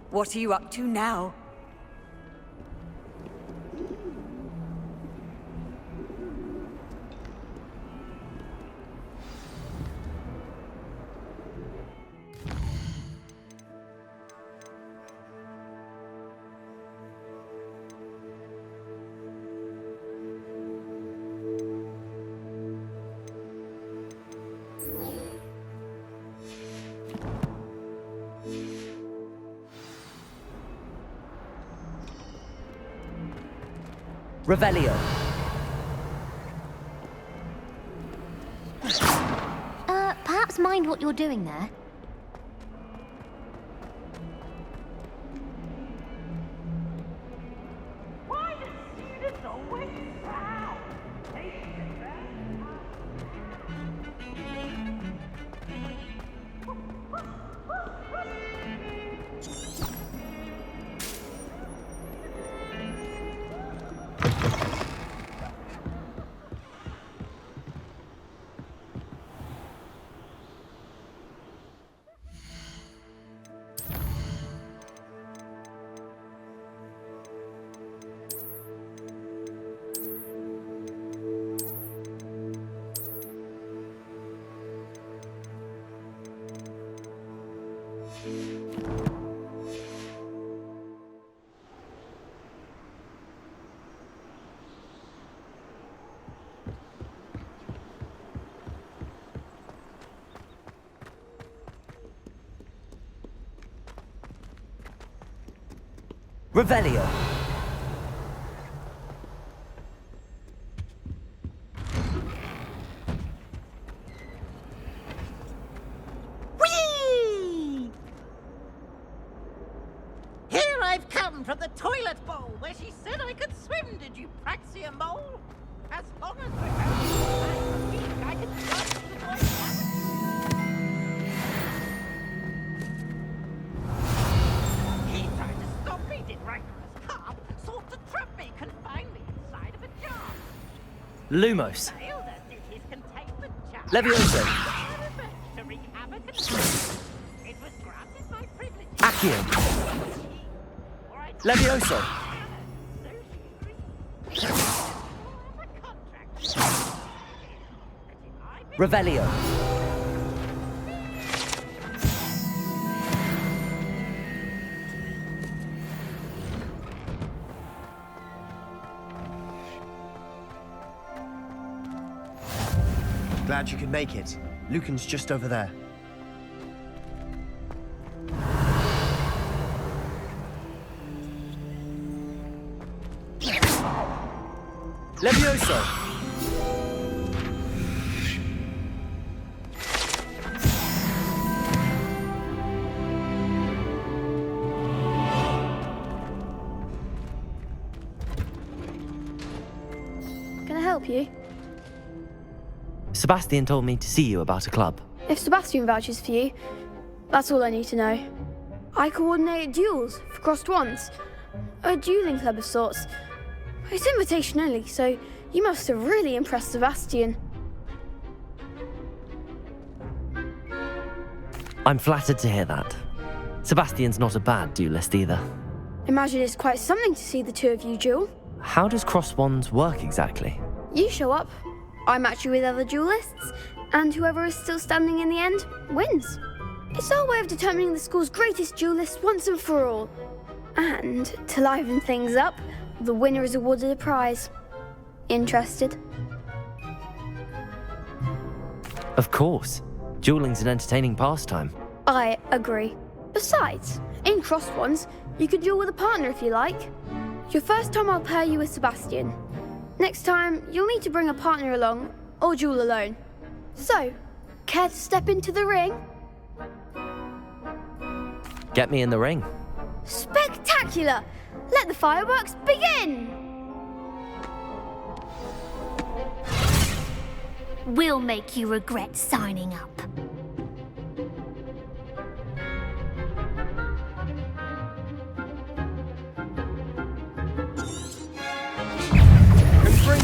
What are you up to now? Revelio. Perhaps mind what you're doing there. Why do students always frown? They should Revelio. Whee! Here I've come from the toilet bowl where she said I could swim, did you praxia mole? As long as I can flush the toilet. He tried to stop me, did rancorous carp, sought to trap me, confine me inside of a jar. Lumos. Failed us, did his containment jar. Levioso. To wreak havoc and it was granted my privilege. Accio. Levioso. Revelio. Glad you could make it. Lucan's just over there. Levioso. Can I help you? Sebastian told me to see you about a club. If Sebastian vouches for you, that's all I need to know. I coordinate duels for crossed wands. A dueling club of sorts. It's invitation only, so you must have really impressed Sebastian. I'm flattered to hear that. Sebastian's not a bad duelist either. Imagine it's quite something to see the two of you duel. How does cross wands work exactly? You show up, I match you with other duelists, and whoever is still standing in the end wins. It's our way of determining the school's greatest duelist once and for all. And to liven things up, the winner is awarded a prize. Interested? Of course. Dueling's an entertaining pastime. I agree. Besides, in crossed ones, you could duel with a partner if you like. Your first time I'll pair you with Sebastian. Next time, you'll need to bring a partner along, or duel alone. So, care to step into the ring? Get me in the ring. Spectacular! Let the fireworks begin! We'll make you regret signing up.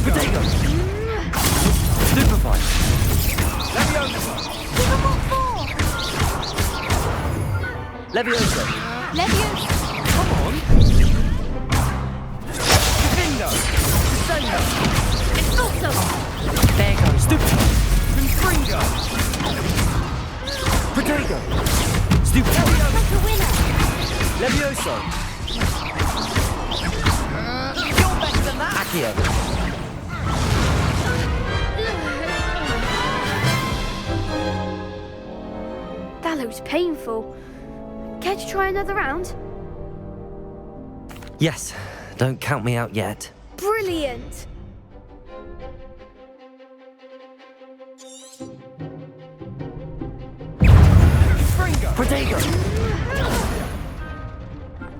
Potato! Stupefy! Levioso! Levioso! Leviosa! Come on! Bingo! Descendo! Expulso! There goes Stupid! Confringo! Protego! Stupid! Like a winner! Levioso! You're better than that. Accio. That looks painful. Care to try another round? Yes, don't count me out yet. Brilliant! Confringo! Protego!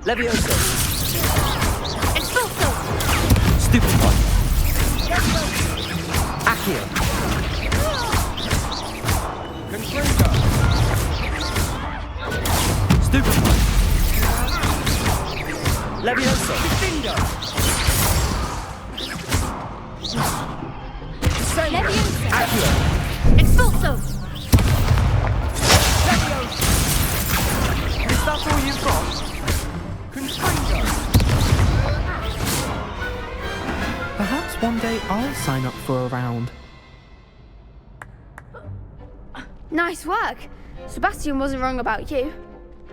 Levioso! Expulso! Stupid one. Accio. Confringo! Stupid one. Levioso! Bingo! Descendo! Leviosa! Accio. Expulso! Levioso! Is that all you've got? Confringo! Perhaps one day I'll sign up for a round. Nice work! Sebastian wasn't wrong about you.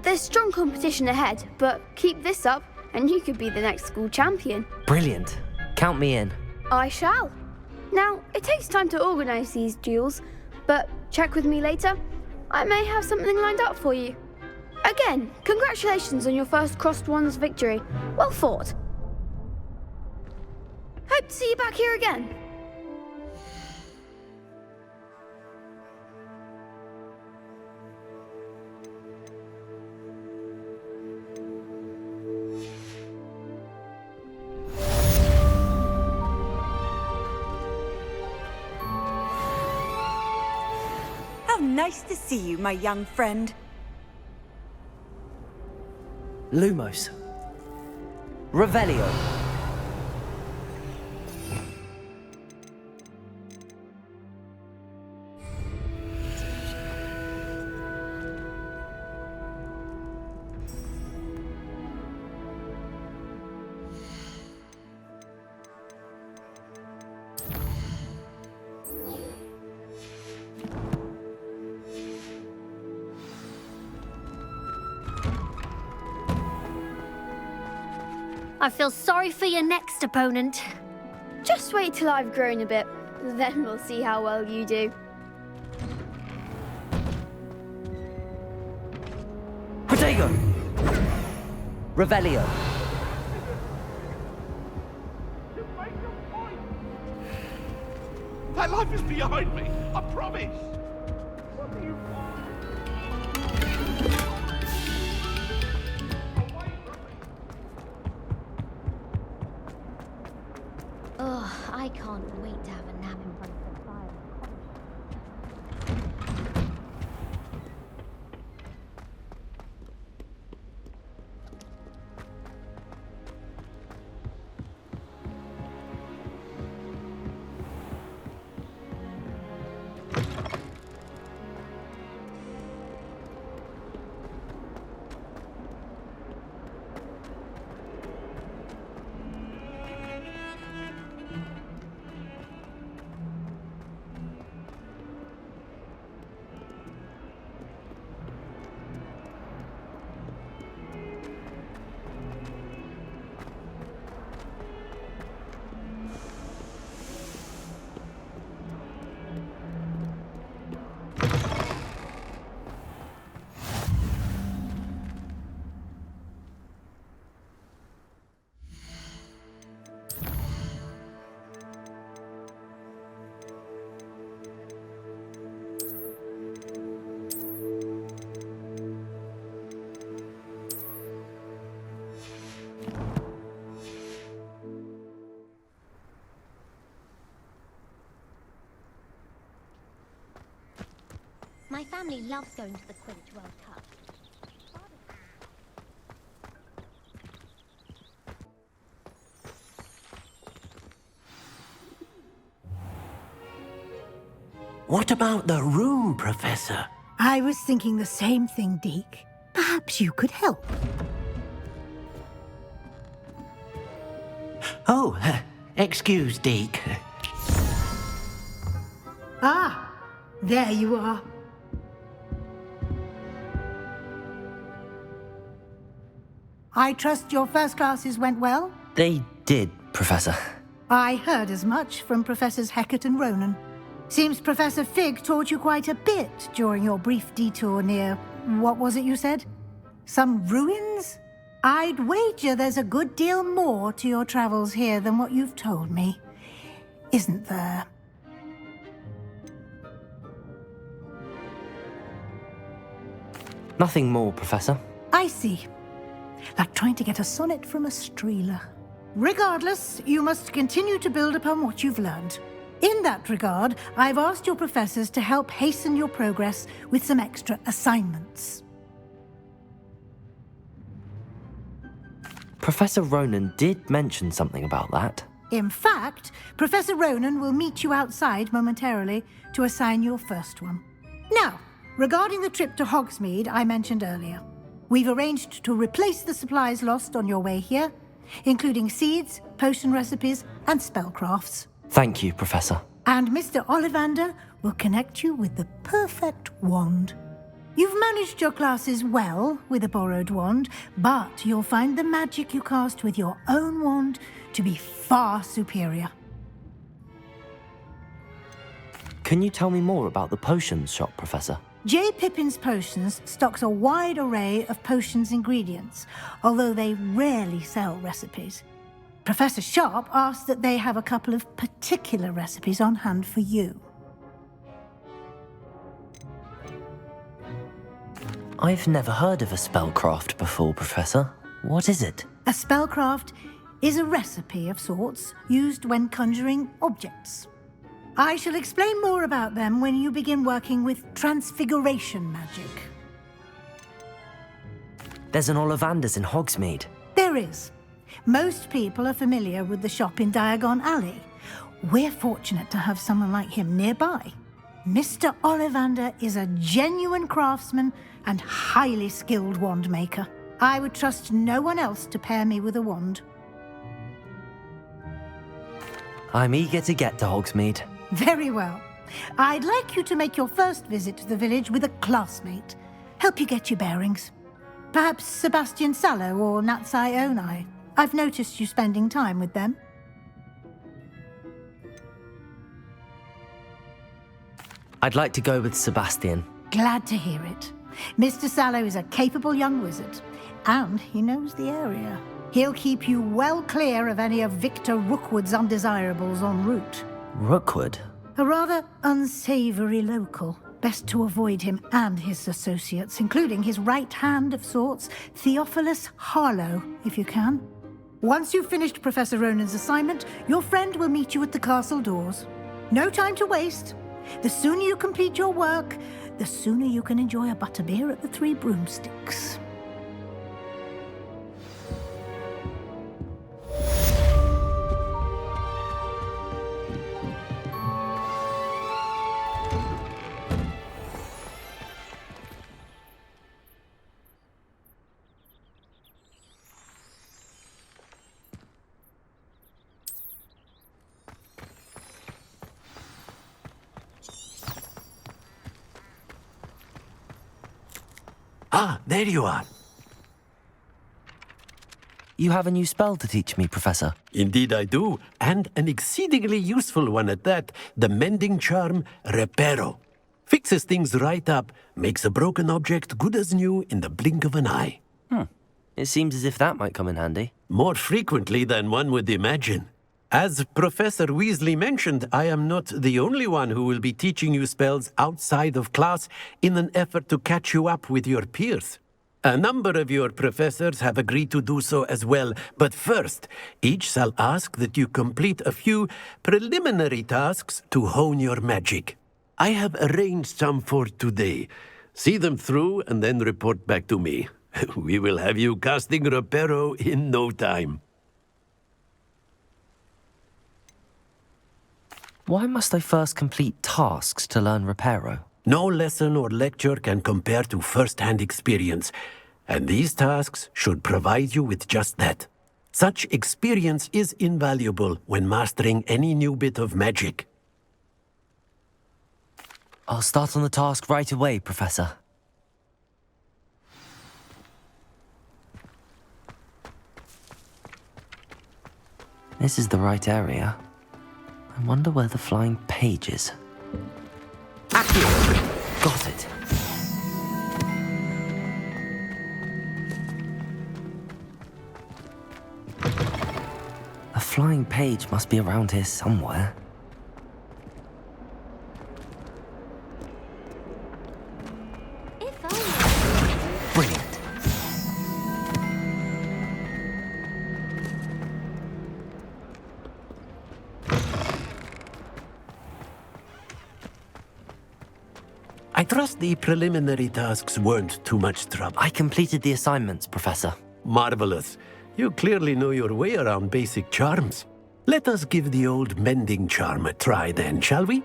There's strong competition ahead, but keep this up and you could be the next school champion. Brilliant. Count me in. I shall. Now, it takes time to organise these duels, but check with me later. I may have something lined up for you. Again, congratulations on your first Crossed Wands victory. Well fought. Hope to see you back here again. How nice to see you, my young friend. Lumos. Revelio. I feel sorry for your next opponent. Just wait till I've grown a bit, then we'll see how well you do. Protego. Revelio. That life is behind me, I promise. What do you want? Oh, I can't wait to have a nap in front of the fire. My family loves going to the Quidditch World Cup. What about the room, Professor? I was thinking the same thing, Deke. Perhaps you could help. Oh, excuse, Deke. Ah, there you are. I trust your first classes went well? They did, Professor. I heard as much from Professors Hecat and Ronan. Seems Professor Fig taught you quite a bit during your brief detour near... what was it you said? Some ruins? I'd wager there's a good deal more to your travels here than what you've told me. Isn't there? Nothing more, Professor. I see. Like trying to get a sonnet from a streeler. Regardless, you must continue to build upon what you've learned. In that regard, I've asked your professors to help hasten your progress with some extra assignments. Professor Ronan did mention something about that. In fact, Professor Ronan will meet you outside momentarily to assign your first one. Now, regarding the trip to Hogsmeade I mentioned earlier, we've arranged to replace the supplies lost on your way here, including seeds, potion recipes, and spellcrafts. Thank you, Professor. And Mr. Ollivander will connect you with the perfect wand. You've managed your classes well with a borrowed wand, but you'll find the magic you cast with your own wand to be far superior. Can you tell me more about the potions shop, Professor? J. Pippin's Potions stocks a wide array of potions ingredients, although they rarely sell recipes. Professor Sharp asked that they have a couple of particular recipes on hand for you. I've never heard of a spellcraft before, Professor. What is it? A spellcraft is a recipe of sorts used when conjuring objects. I shall explain more about them when you begin working with transfiguration magic. There's an Ollivander's in Hogsmeade. There is. Most people are familiar with the shop in Diagon Alley. We're fortunate to have someone like him nearby. Mr. Ollivander is a genuine craftsman and highly skilled wand maker. I would trust no one else to pair me with a wand. I'm eager to get to Hogsmeade. Very well. I'd like you to make your first visit to the village with a classmate. Help you get your bearings. Perhaps Sebastian Sallow or Natsai Onai. I've noticed you spending time with them. I'd like to go with Sebastian. Glad to hear it. Mr. Sallow is a capable young wizard, and he knows the area. He'll keep you well clear of any of Victor Rookwood's undesirables en route. Rookwood? A rather unsavory local. Best to avoid him and his associates, including his right hand of sorts, Theophilus Harlow, if you can. Once you've finished Professor Ronan's assignment, your friend will meet you at the castle doors. No time to waste. The sooner you complete your work, the sooner you can enjoy a butterbeer at the Three Broomsticks. Ah, there you are. You have a new spell to teach me, Professor. Indeed I do, and an exceedingly useful one at that. The mending charm, Reparo. Fixes things right up, makes a broken object good as new in the blink of an eye. It seems as if that might come in handy. More frequently than one would imagine. As Professor Weasley mentioned, I am not the only one who will be teaching you spells outside of class in an effort to catch you up with your peers. A number of your professors have agreed to do so as well, but first, each shall ask that you complete a few preliminary tasks to hone your magic. I have arranged some for today. See them through and then report back to me. We will have you casting Reparo in no time. Why must I first complete tasks to learn Reparo? No lesson or lecture can compare to first-hand experience, and these tasks should provide you with just that. Such experience is invaluable when mastering any new bit of magic. I'll start on the task right away, Professor. This is the right area. I wonder where the flying page is. Accio! Got it. A flying page must be around here somewhere. If only. Brilliant. I trust the preliminary tasks weren't too much trouble. I completed the assignments, Professor. Marvelous. You clearly know your way around basic charms. Let us give the old mending charm a try then, shall we?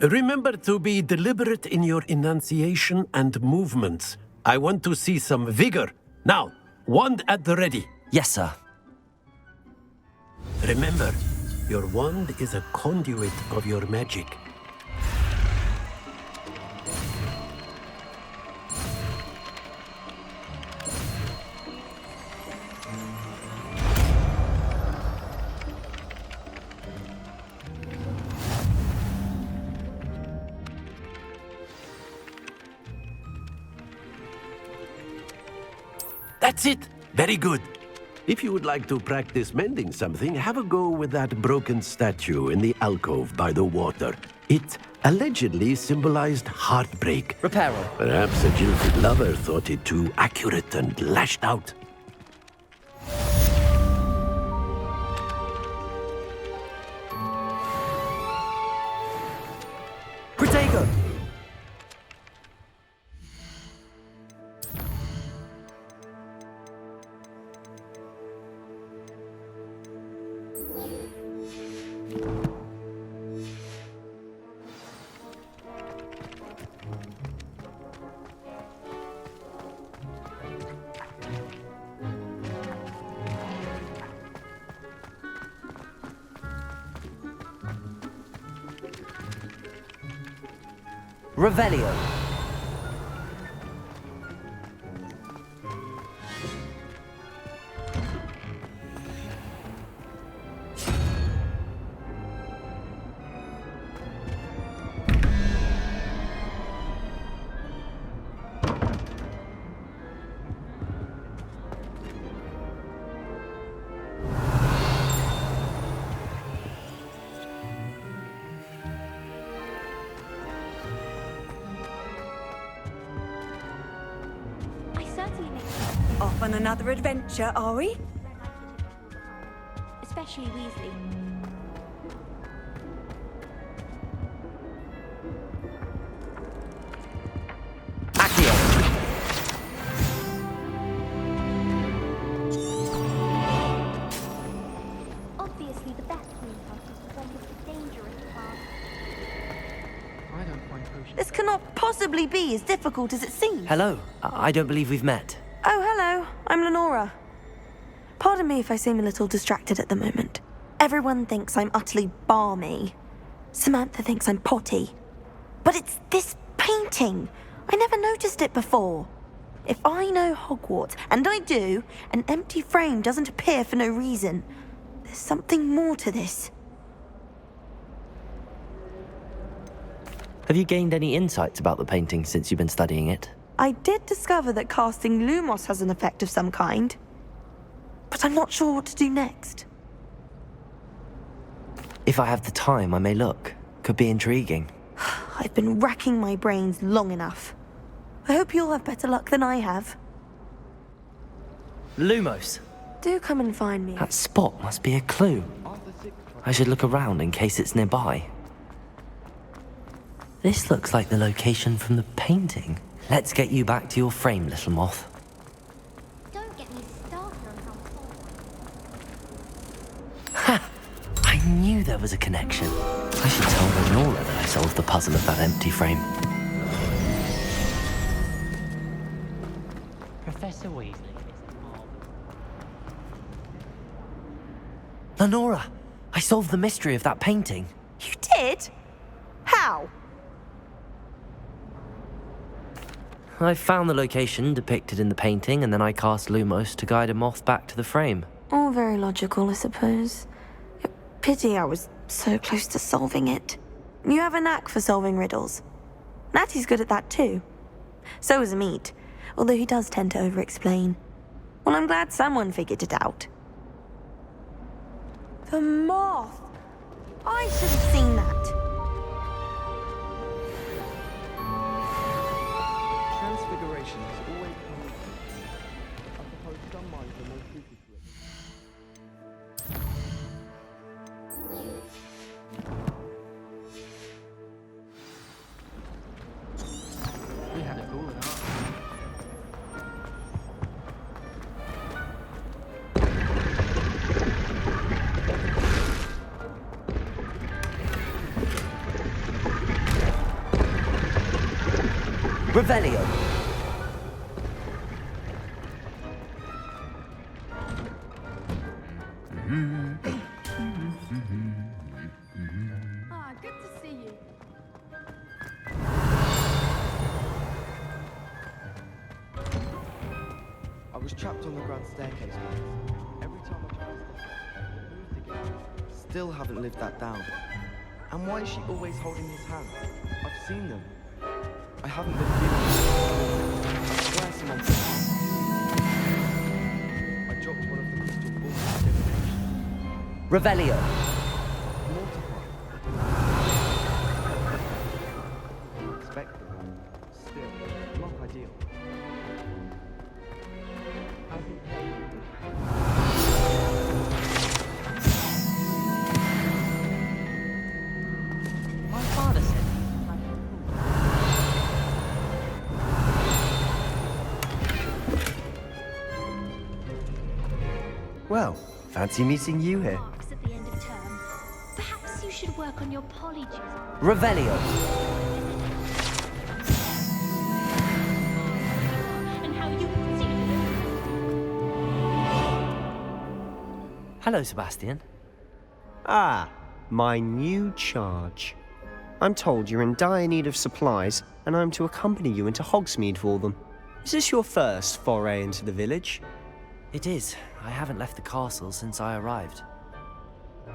Remember to be deliberate in your enunciation and movements. I want to see some vigor. Now, wand at the ready. Yes, sir. Remember, your wand is a conduit of your magic. That's it! Very good. If you would like to practice mending something, have a go with that broken statue in the alcove by the water. It allegedly symbolized heartbreak. Reparo. Perhaps a jilted lover thought it too accurate and lashed out. Protego! Revelio. Off on another adventure, are we? Especially Weasley. Accio! Obviously, the best greenhouse is the one with the dangerous plants. I don't find potions. This cannot possibly be as difficult as it seems. Hello. I don't believe we've met. Oh, hello. I'm Lenora. Pardon me if I seem a little distracted at the moment. Everyone thinks I'm utterly balmy. Samantha thinks I'm potty. But it's this painting. I never noticed it before. If I know Hogwarts, and I do, an empty frame doesn't appear for no reason. There's something more to this. Have you gained any insights about the painting since you've been studying it? I did discover that casting Lumos has an effect of some kind. But I'm not sure what to do next. If I have the time, I may look. Could be intriguing. I've been racking my brains long enough. I hope you'll have better luck than I have. Lumos. Do come and find me. That spot must be a clue. I should look around in case it's nearby. This looks like the location from the painting. Let's get you back to your frame, little moth. Don't get me started on how Ha! I knew there was a connection. I should tell Lenora that I solved the puzzle of that empty frame. Professor Weasley is Lenora, I solved the mystery of that painting. You did? How? I found the location depicted in the painting, and then I cast Lumos to guide a moth back to the frame. All very logical, I suppose. Pity I was so close to solving it. You have a knack for solving riddles. Natty's good at that too. So is Amit, although he does tend to over-explain. Well, I'm glad someone figured it out. The moth! I should have seen that. Transfiguration has always come with it. I suppose some minds are more suited to it. We had it all in our Revelio! Ah, good to see you. I was trapped on the grand staircase once. Every time I tried to stop it moved again. Still haven't lived that down. And why is she always holding his hand? I've seen them. I haven't been feeling it. I swear someone I dropped one of the crystal balls of divination. Revelio! Mortified. Expected. Still, not ideal. My father said Well, fancy meeting you here. Marks at the end of term. Perhaps you should work on your polyjuice. Revelio! And how you conceive of it. Hello, Sebastian. Ah, my new charge. I'm told you're in dire need of supplies, and I'm to accompany you into Hogsmeade for them. Is this your first foray into the village? It is. I haven't left the castle since I arrived.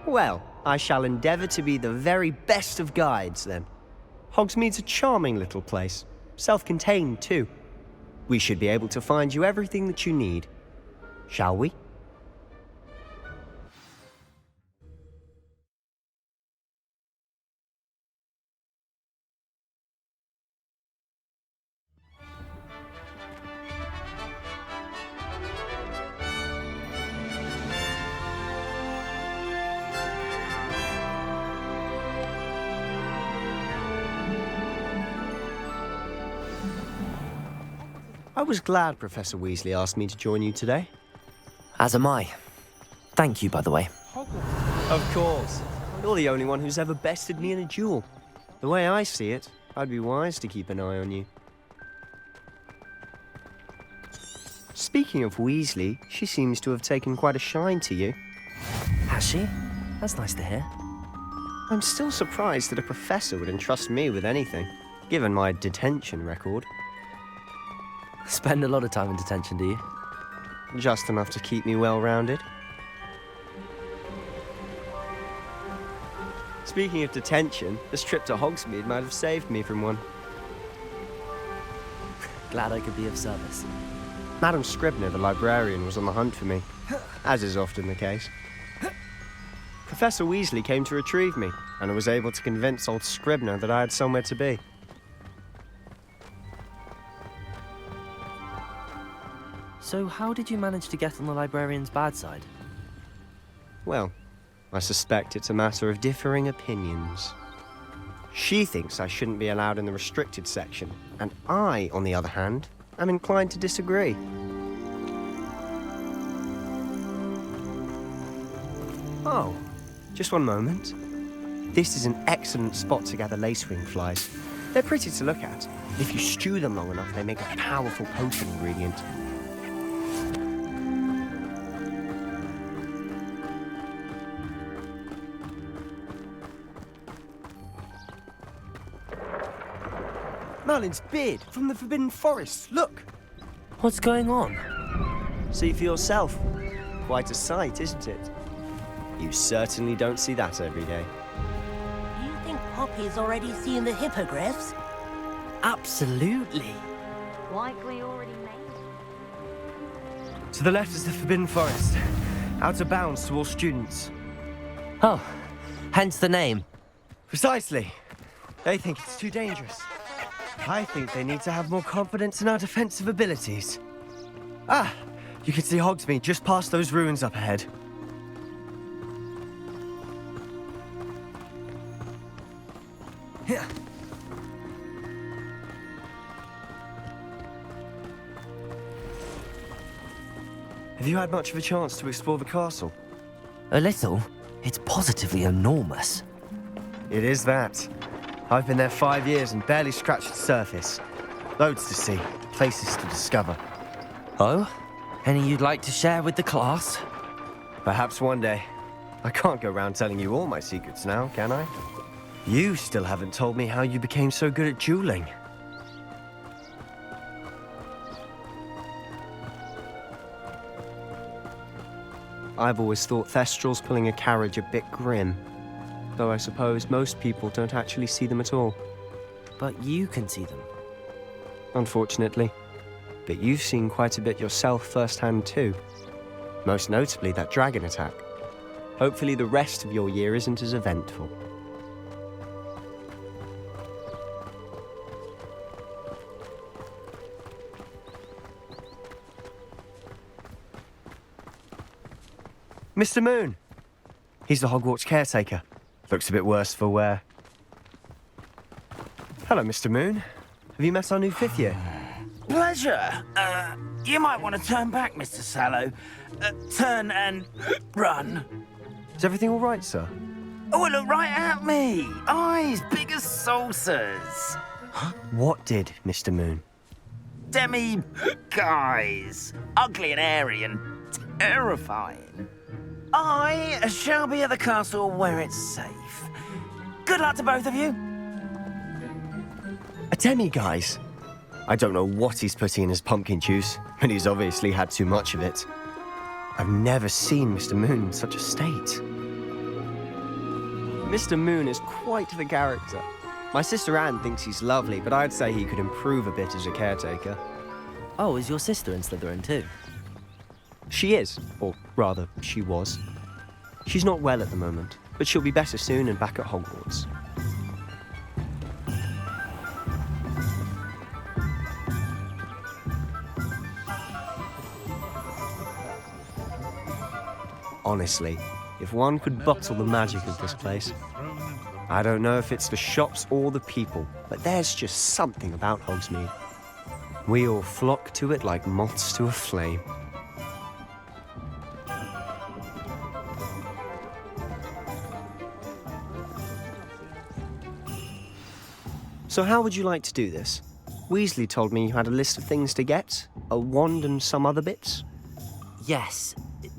Well, I shall endeavour to be the very best of guides, then. Hogsmeade's a charming little place. Self-contained, too. We should be able to find you everything that you need. Shall we? I was glad Professor Weasley asked me to join you today. As am I. Thank you, by the way. Of course. You're the only one who's ever bested me in a duel. The way I see it, I'd be wise to keep an eye on you. Speaking of Weasley, she seems to have taken quite a shine to you. Has she? That's nice to hear. I'm still surprised that a professor would entrust me with anything, given my detention record. Spend a lot of time in detention, do you? Just enough to keep me well-rounded. Speaking of detention, this trip to Hogsmeade might have saved me from one. Glad I could be of service. Madam Scribner, the librarian, was on the hunt for me, as is often the case. Professor Weasley came to retrieve me, and I was able to convince old Scribner that I had somewhere to be. So how did you manage to get on the librarian's bad side? Well, I suspect it's a matter of differing opinions. She thinks I shouldn't be allowed in the restricted section, and I, on the other hand, am inclined to disagree. Oh, just one moment. This is an excellent spot to gather lacewing flies. They're pretty to look at. If you stew them long enough, they make a powerful potion ingredient. Merlin's beard from the Forbidden Forest. Look. What's going on? See for yourself. Quite a sight, isn't it? You certainly don't see that every day. You think Poppy's already seen the hippogriffs? Absolutely. Likely already made. To the left is the Forbidden Forest. Out of bounds to all students. Oh, hence the name. Precisely. They think it's too dangerous. I think they need to have more confidence in our defensive abilities. Ah, you can see Hogsmeade just past those ruins up ahead. Yeah. Have you had much of a chance to explore the castle? A little. It's positively enormous. It is that. I've been there 5 years and barely scratched the surface. Loads to see, places to discover. Oh? Any you'd like to share with the class? Perhaps one day. I can't go around telling you all my secrets now, can I? You still haven't told me how you became so good at dueling. I've always thought Thestrals pulling a carriage a bit grim. Though I suppose most people don't actually see them at all. But you can see them. Unfortunately. But you've seen quite a bit yourself firsthand too. Most notably that dragon attack. Hopefully the rest of your year isn't as eventful. Mr. Moon! He's the Hogwarts caretaker. Looks a bit worse for wear. Hello, Mr. Moon. Have you met our new 5th year? Pleasure. You might want to turn back, Mr. Sallow. Turn and run. Is everything all right, sir? Oh, look right at me. Eyes big as saucers. What did, Mr. Moon? Guys. Ugly and airy and terrifying. I shall be at the castle where it's safe. Good luck to both of you. A demi-guise? I don't know what he's putting in his pumpkin juice, but he's obviously had too much of it. I've never seen Mr. Moon in such a state. Mr. Moon is quite the character. My sister Anne thinks he's lovely, but I'd say he could improve a bit as a caretaker. Oh, is your sister in Slytherin too? She is, or rather, she was. She's not well at the moment, but she'll be better soon and back at Hogwarts. Honestly, if one could bottle the magic of this place. I don't know if it's the shops or the people, but there's just something about Hogsmeade. We all flock to it like moths to a flame. So how would you like to do this? Weasley told me you had a list of things to get, a wand and some other bits. Yes.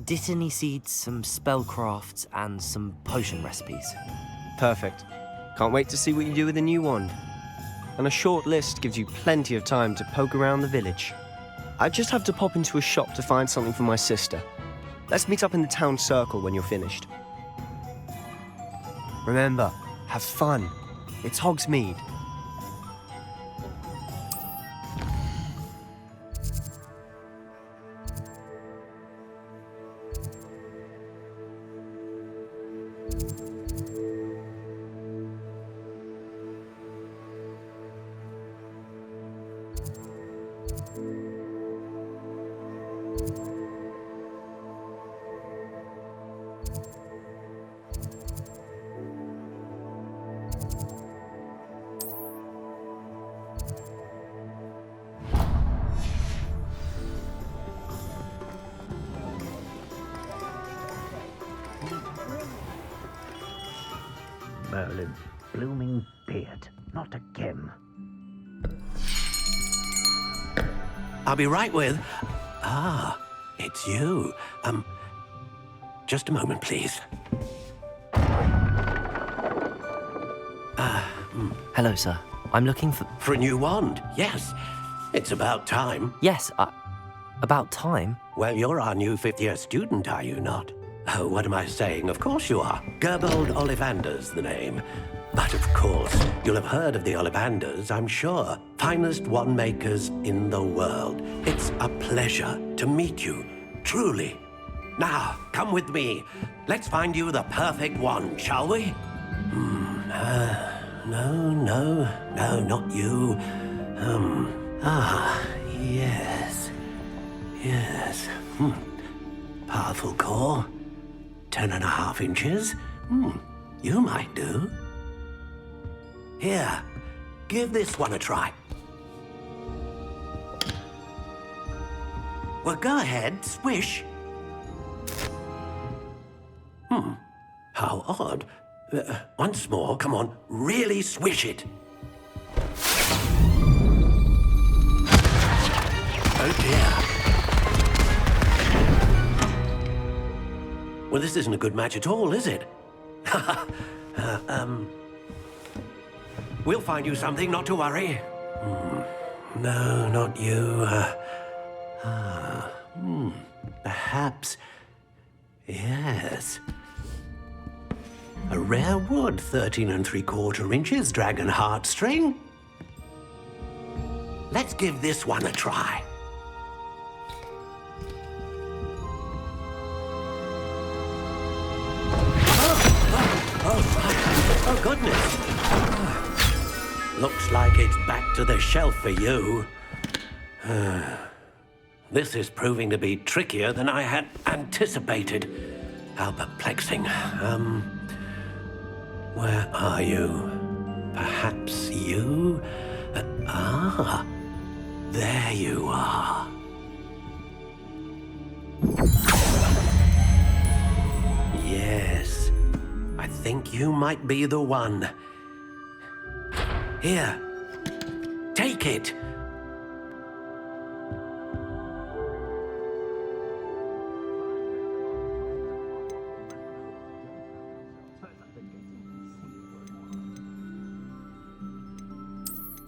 Dittany seeds, some spellcrafts, and some potion recipes. Perfect. Can't wait to see what you do with the new wand. And a short list gives you plenty of time to poke around the village. I just have to pop into a shop to find something for my sister. Let's meet up in the town circle when you're finished. Remember, have fun. It's Hogsmeade. Merlin's blooming beard, not again. I'll be right with... Ah, it's you. Just a moment, please. Hello, sir. I'm looking for... For a new wand, yes. It's about time. Yes, about time. Well, you're our new fifth-year student, are you not? Oh, what am I saying? Of course you are. Gerbold Ollivander's the name. But of course, you'll have heard of the Ollivanders, I'm sure. Finest wand makers in the world. It's a pleasure to meet you, truly. Now, come with me. Let's find you the perfect wand, shall we? No, not you. Yes. Powerful core. 10.5 inches. You might do. Here, give this one a try. Well, go ahead, swish. How odd. Once more, come on, really swish it. Oh dear. Well, this isn't a good match at all, is it? We'll find you something, not to worry. No, not you. Perhaps... Yes. A rare wood, 13 3/4 inches, dragon heartstring. Let's give this one a try. Oh, goodness. Looks like it's back to the shelf for you. This is proving to be trickier than I had anticipated. How perplexing. Where are you? Perhaps you? There you are. Yes, I think you might be the one. Here, take it.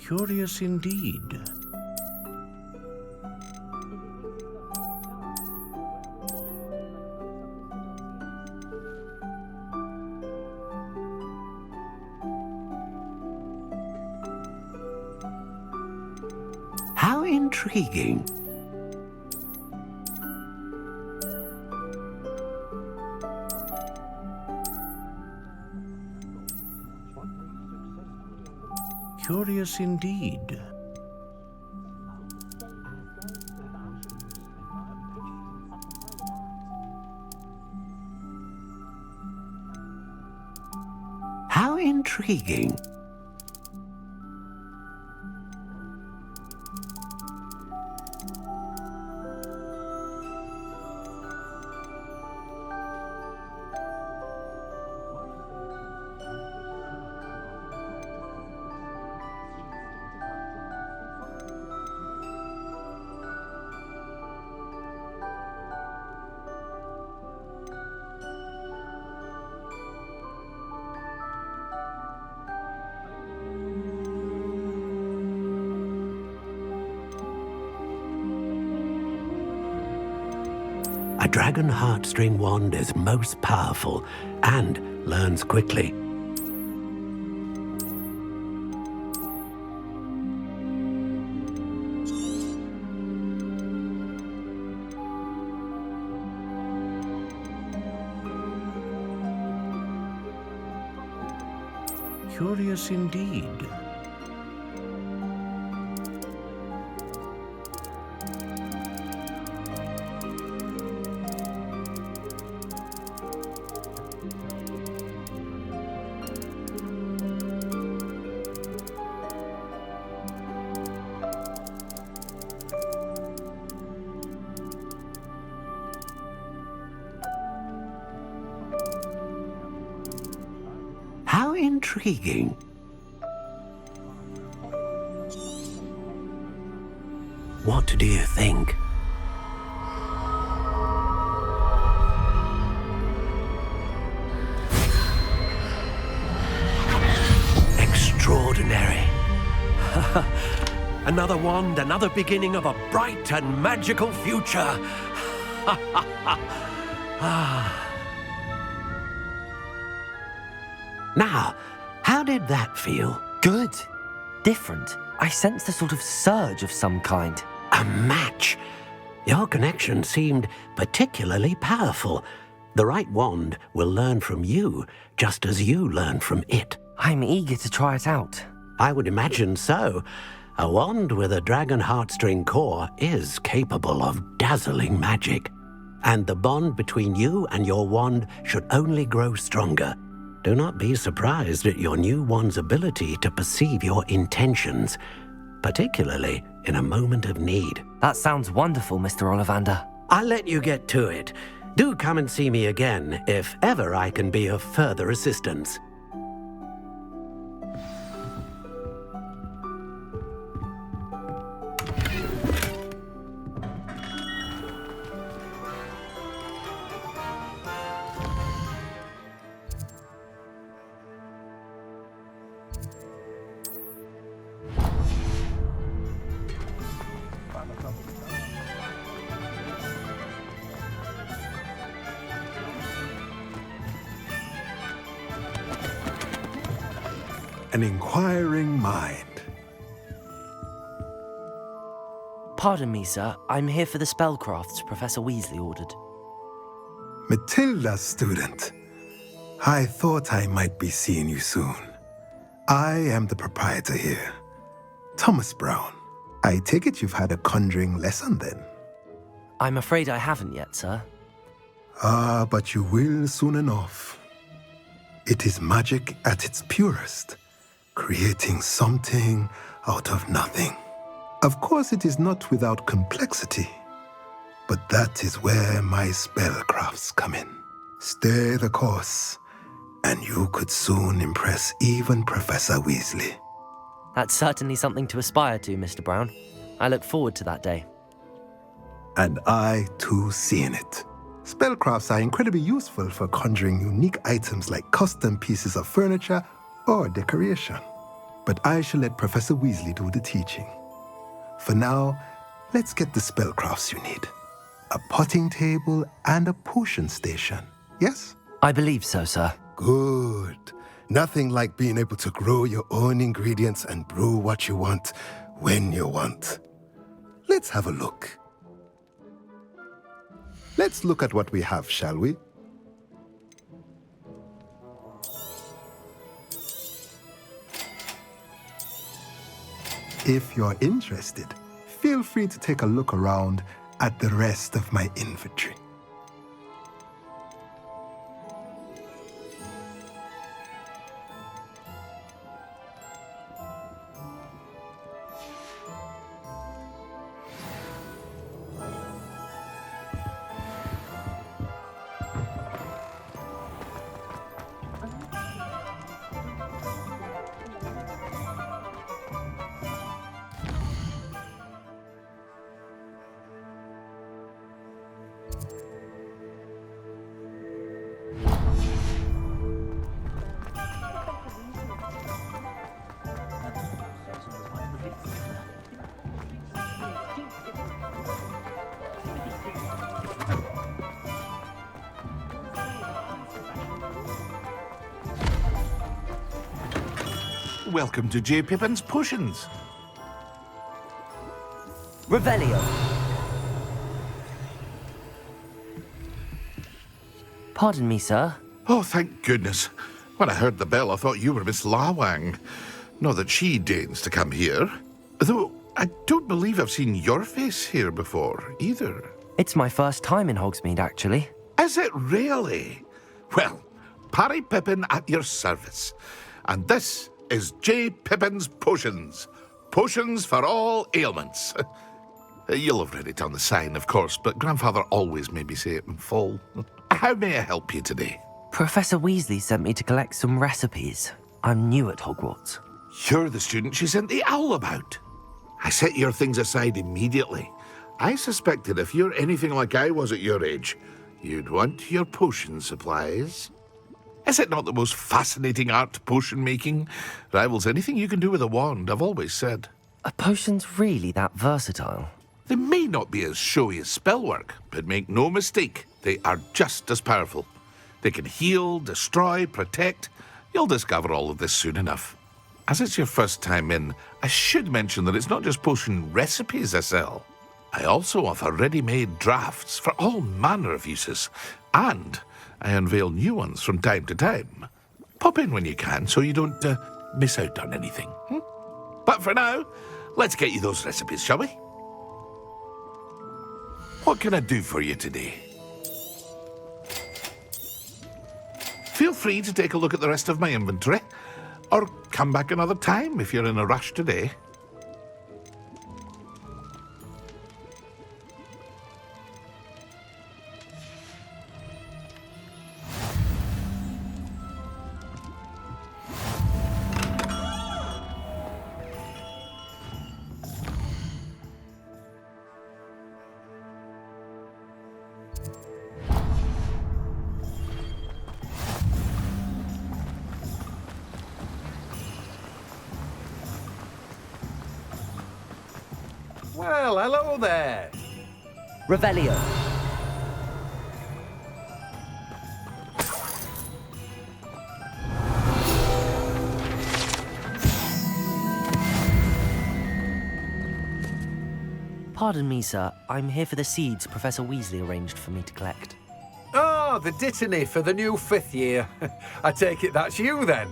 Curious indeed. How intriguing. Curious indeed. How intriguing. A dragon heartstring wand is most powerful and learns quickly. Curious indeed. How intriguing. What do you think? Extraordinary. Another wand, another beginning of a bright and magical future. Now, how did that feel? Good. Different. I sensed a sort of surge of some kind. A match. Your connection seemed particularly powerful. The right wand will learn from you, just as you learn from it. I'm eager to try it out. I would imagine so. A wand with a dragon heartstring core is capable of dazzling magic. And the bond between you and your wand should only grow stronger. Do not be surprised at your new wand's ability to perceive your intentions, particularly in a moment of need. That sounds wonderful, Mr. Ollivander. I'll let you get to it. Do come and see me again if ever I can be of further assistance. An inquiring mind. Pardon me, sir. I'm here for the spellcrafts Professor Weasley ordered. Matilda's student. I thought I might be seeing you soon. I am the proprietor here, Thomas Brown. I take it you've had a conjuring lesson then? I'm afraid I haven't yet, sir. Ah, but you will soon enough. It is magic at its purest, creating something out of nothing. Of course, it is not without complexity, but that is where my spellcrafts come in. Stay the course, and you could soon impress even Professor Weasley. That's certainly something to aspire to, Mr. Brown. I look forward to that day. And I, too, seeing it. Spellcrafts are incredibly useful for conjuring unique items like custom pieces of furniture or decoration. But I shall let Professor Weasley do the teaching. For now, let's get the spellcrafts you need. A potting table and a potion station, yes? I believe so, sir. Good. Nothing like being able to grow your own ingredients and brew what you want when you want. Let's have a look. Let's look at what we have, shall we? If you're interested, feel free to take a look around at the rest of my inventory. Welcome to J. Pippin's Potions. Revelio. Pardon me, sir. Oh, thank goodness. When I heard the bell, I thought you were Miss Lawang. Not that she deigns to come here. Though I don't believe I've seen your face here before, either. It's my first time in Hogsmeade, actually. Is it really? Well, Parry Pippin at your service. And this is J. Pippin's Potions. Potions for all ailments. You'll have read it on the sign, of course, but Grandfather always made me say it in full. How may I help you today? Professor Weasley sent me to collect some recipes. I'm new at Hogwarts. You're the student she sent the owl about. I set your things aside immediately. I suspected if you're anything like I was at your age, you'd want your potion supplies. Is it not the most fascinating art, potion making? Rivals anything you can do with a wand, I've always said. Are potions really that versatile? They may not be as showy as spellwork, but make no mistake, they are just as powerful. They can heal, destroy, protect. You'll discover all of this soon enough. As it's your first time in, I should mention that it's not just potion recipes I sell. I also offer ready-made drafts for all manner of uses, and I unveil new ones from time to time. Pop in when you can so you don't miss out on anything. But for now, let's get you those recipes, shall we? What can I do for you today? Feel free to take a look at the rest of my inventory, or come back another time if you're in a rush today. Well, hello there. Revelio. Pardon me, sir. I'm here for the seeds Professor Weasley arranged for me to collect. Oh, the dittany for the new 5th year. I take it that's you, then.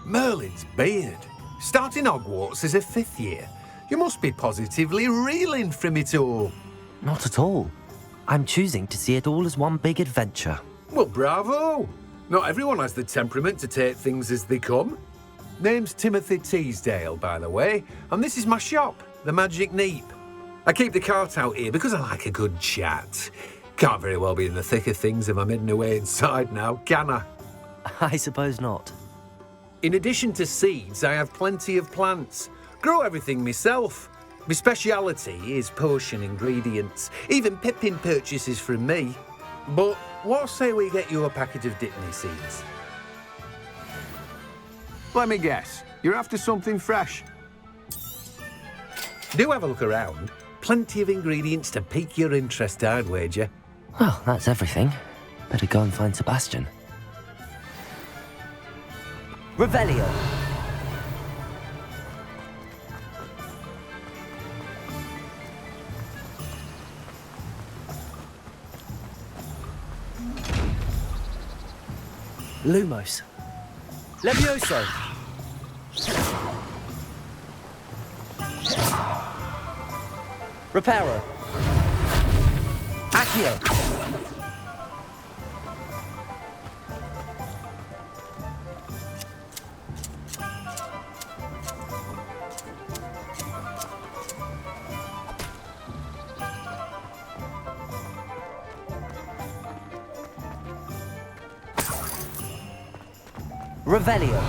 Merlin's beard. Starting Hogwarts as a 5th year. You must be positively reeling from it all. Not at all. I'm choosing to see it all as one big adventure. Well, bravo. Not everyone has the temperament to take things as they come. Name's Timothy Teasdale, by the way, and this is my shop, the Magic Neep. I keep the cart out here because I like a good chat. Can't very well be in the thick of things if I'm hidden away inside now, can I? I suppose not. In addition to seeds, I have plenty of plants. Grow everything myself. My speciality is potion ingredients. Even Pippin purchases from me. But what say we get you a packet of dittany seeds? Let me guess. You're after something fresh. Do have a look around. Plenty of ingredients to pique your interest, I'd wager. Well, that's everything. Better go and find Sebastian. Revelio. Lumos. Levioso. Reparo. Accio. Revelio.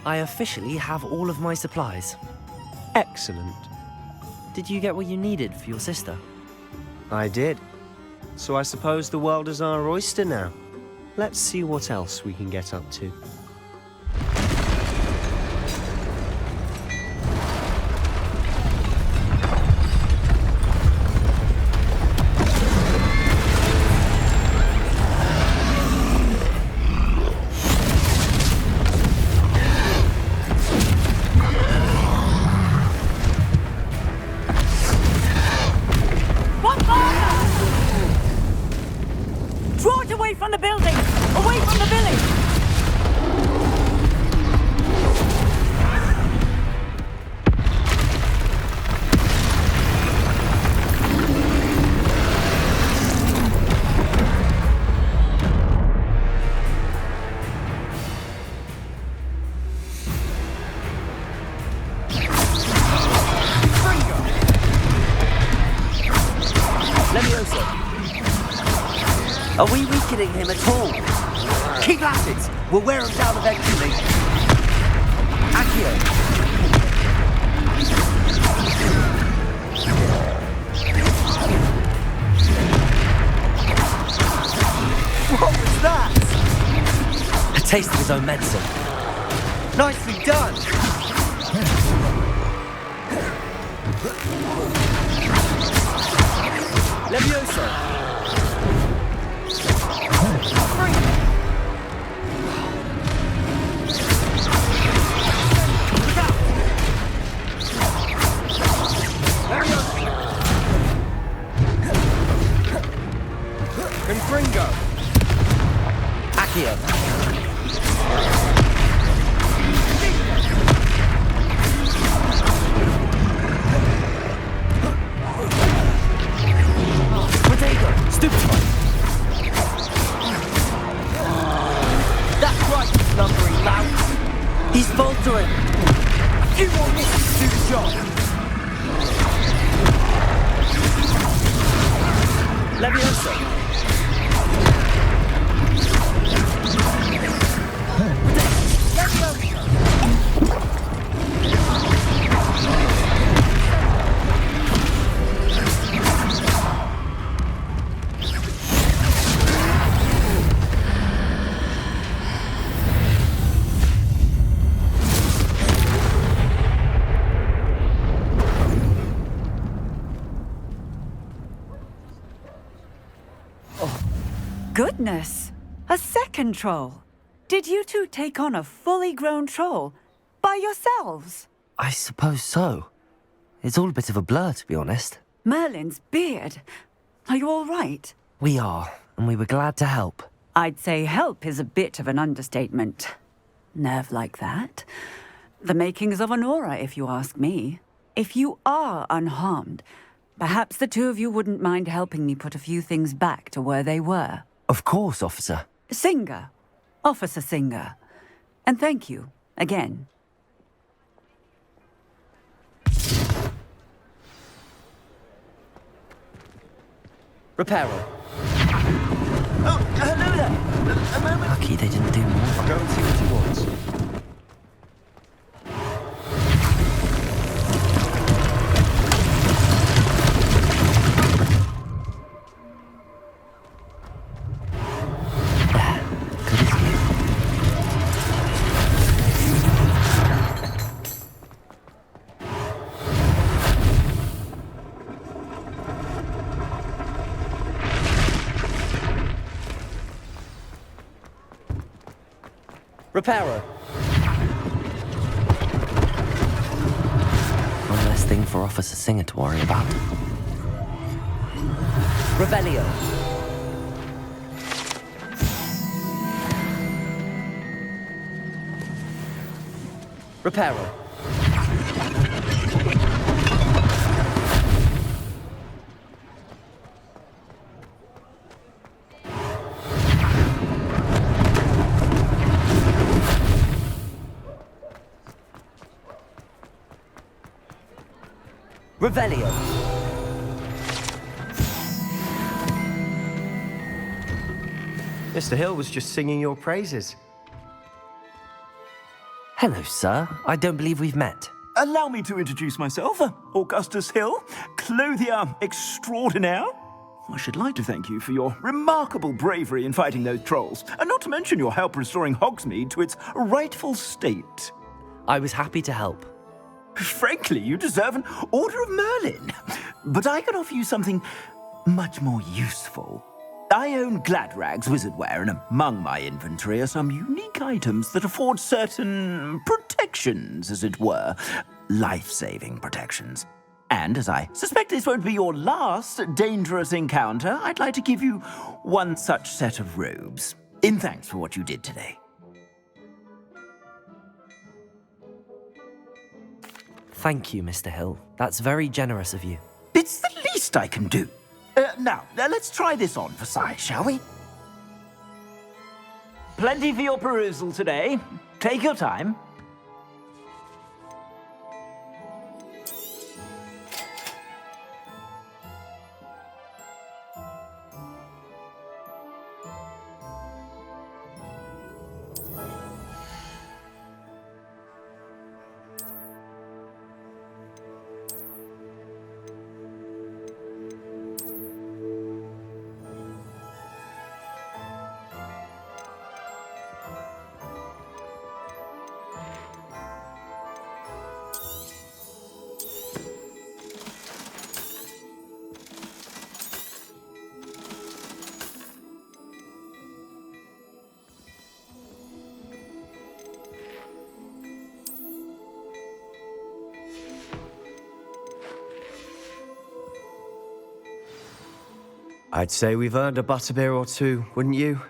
I officially have all of my supplies. Excellent. Did you get what you needed for your sister? I did. So I suppose the world is our oyster now. Let's see what else we can get up to. Draw it away from the building! Away from the village! Are we weakening him at all? Keep at it! We'll wear him down eventually. Accio! What was that? A taste of his own medicine. Nicely done! Levioso! Confringo! Accio! Protego! Stupefy! That's right, you slumbering lout! He's faltering! A few more misses to do the job! Levioso! Goodness! A second troll! Did you two take on a fully grown troll? By yourselves? I suppose so. It's all a bit of a blur, to be honest. Merlin's beard. Are you all right? We are, and we were glad to help. I'd say help is a bit of an understatement. Nerve like that. The makings of an aura, if you ask me. If you are unharmed, perhaps the two of you wouldn't mind helping me put a few things back to where they were. Of course, officer. Singer. Officer Singer. And thank you, again. Reparo. Oh, hello there. A moment. Lucky they didn't do more. I'll go and see what he wants. Reparo. One less thing for Officer Singer to worry about. Revelio. Reparo. Revelio. Mr. Hill was just singing your praises. Hello, sir. I don't believe we've met. Allow me to introduce myself. Augustus Hill, clothier extraordinaire. I should like to thank you for your remarkable bravery in fighting those trolls, and not to mention your help restoring Hogsmeade to its rightful state. I was happy to help. Frankly, you deserve an Order of Merlin. But I can offer you something much more useful. I own Gladrag's wizardware, and among my inventory are some unique items that afford certain protections, as it were. Life-saving protections. And as I suspect this won't be your last dangerous encounter, I'd like to give you one such set of robes, in thanks for what you did today. Thank you, Mr. Hill. That's very generous of you. It's the least I can do. Now, let's try this on for size, shall we? Plenty for your perusal today. Take your time. I'd say we've earned a butterbeer or two, wouldn't you?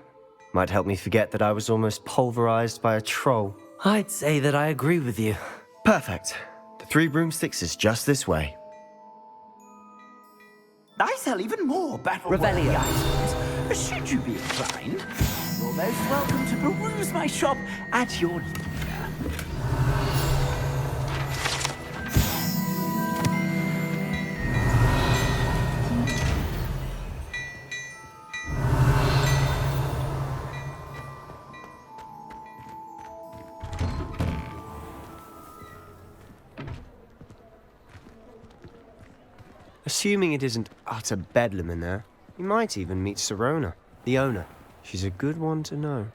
Might help me forget that I was almost pulverized by a troll. I'd say that I agree with you. Perfect. The 3 broomsticks is just this way. I sell even more battle Revelio items. Should you be inclined, you're most welcome to peruse my shop at your leisure. Assuming it isn't utter bedlam in there, you might even meet Sirona, the owner. She's a good one to know.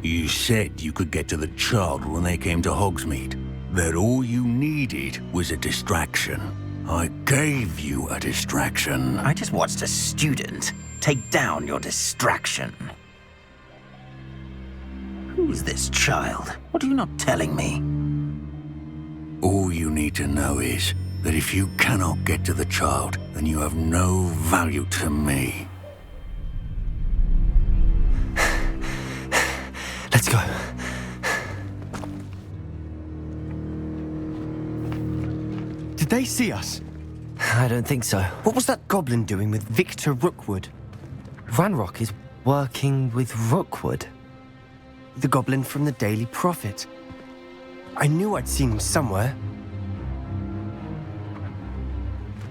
You said you could get to the child when they came to Hogsmeade. That all you needed was a distraction. I gave you a distraction. I just watched a student take down your distraction. Who is this child? What are you not telling me? All you need to know is that if you cannot get to the child, then you have no value to me. Let's go. Did they see us? I don't think so. What was that goblin doing with Victor Rookwood? Ranrock is working with Rookwood. The goblin from the Daily Prophet. I knew I'd seen him somewhere.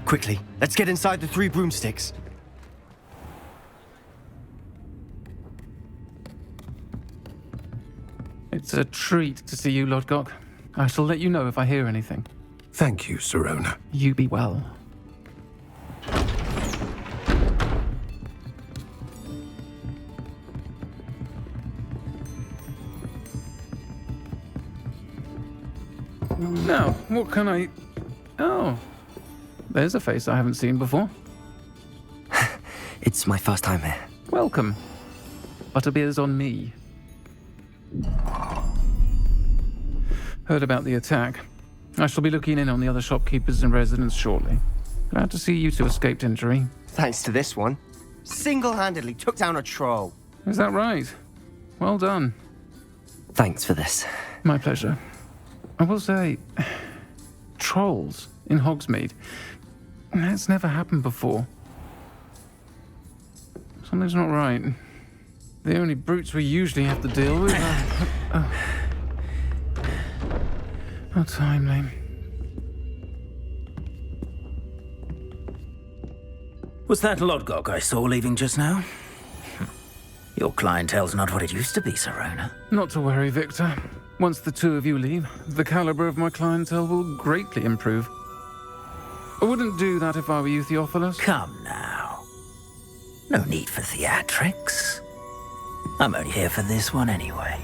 Quickly, let's get inside the 3 broomsticks. It's a treat to see you, Lodgok. I shall let you know if I hear anything. Thank you, Sirona. You be well. Now, what can I... Oh, there's a face I haven't seen before. It's my first time here. Welcome. Butterbeer's on me. Heard about the attack. I shall be looking in on the other shopkeepers and residents shortly. Glad to see you two escaped injury. Thanks to this one. Single-handedly took down a troll. Is that right? Well done. Thanks for this. My pleasure. I will say, trolls in Hogsmeade. That's never happened before. Something's not right. The only brutes we usually have to deal with are... How timely. Was that Lodgok I saw leaving just now? Your clientele's not what it used to be, Sirona. Not to worry, Victor. Once the two of you leave, the caliber of my clientele will greatly improve. I wouldn't do that if I were you, Theophilus. Come now. No need for theatrics. I'm only here for this one anyway.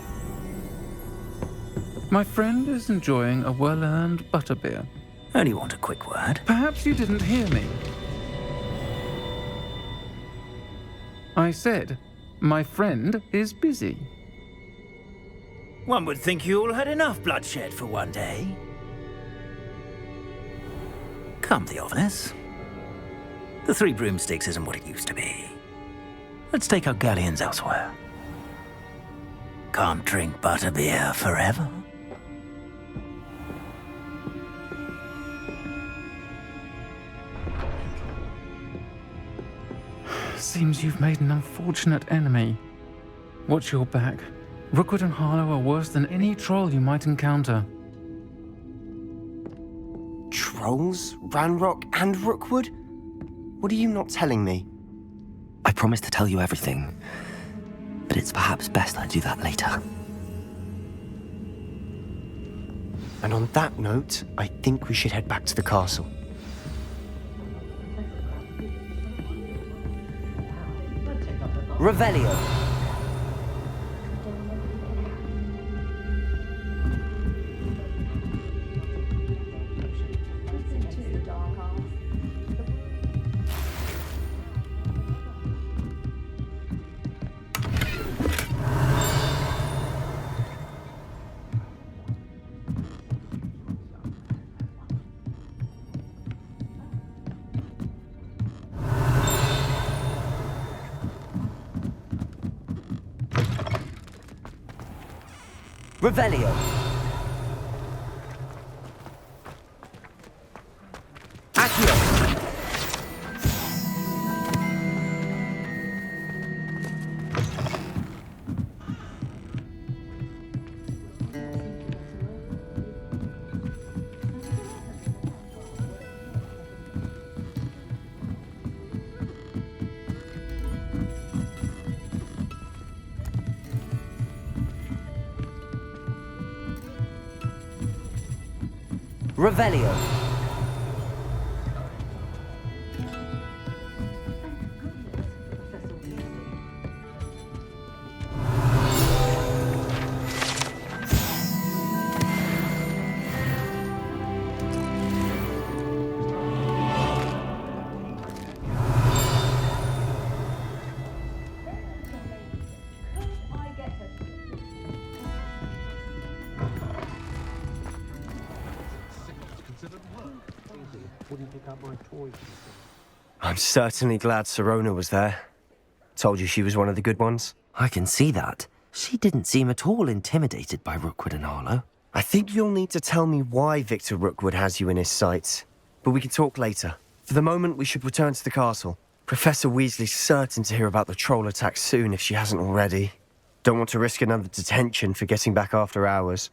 My friend is enjoying a well-earned butterbeer. Only want a quick word. Perhaps you didn't hear me. I said, my friend is busy. One would think you all had enough bloodshed for one day. Come, Theophilus. The Three Broomsticks isn't what it used to be. Let's take our galleons elsewhere. Can't drink butterbeer forever. Seems you've made an unfortunate enemy. Watch your back. Rookwood and Harlow are worse than any troll you might encounter. Trolls? Ranrock and Rookwood? What are you not telling me? I promised to tell you everything, but it's perhaps best I do that later. And on that note, I think we should head back to the castle. Revelio. Revelio. Accio. Revelio. I'm certainly glad Sirona was there. Told you she was one of the good ones. I can see that. She didn't seem at all intimidated by Rookwood and Harlow. I think you'll need to tell me why Victor Rookwood has you in his sights. But we can talk later. For the moment, we should return to the castle. Professor Weasley's certain to hear about the troll attack soon if she hasn't already. Don't want to risk another detention for getting back after hours.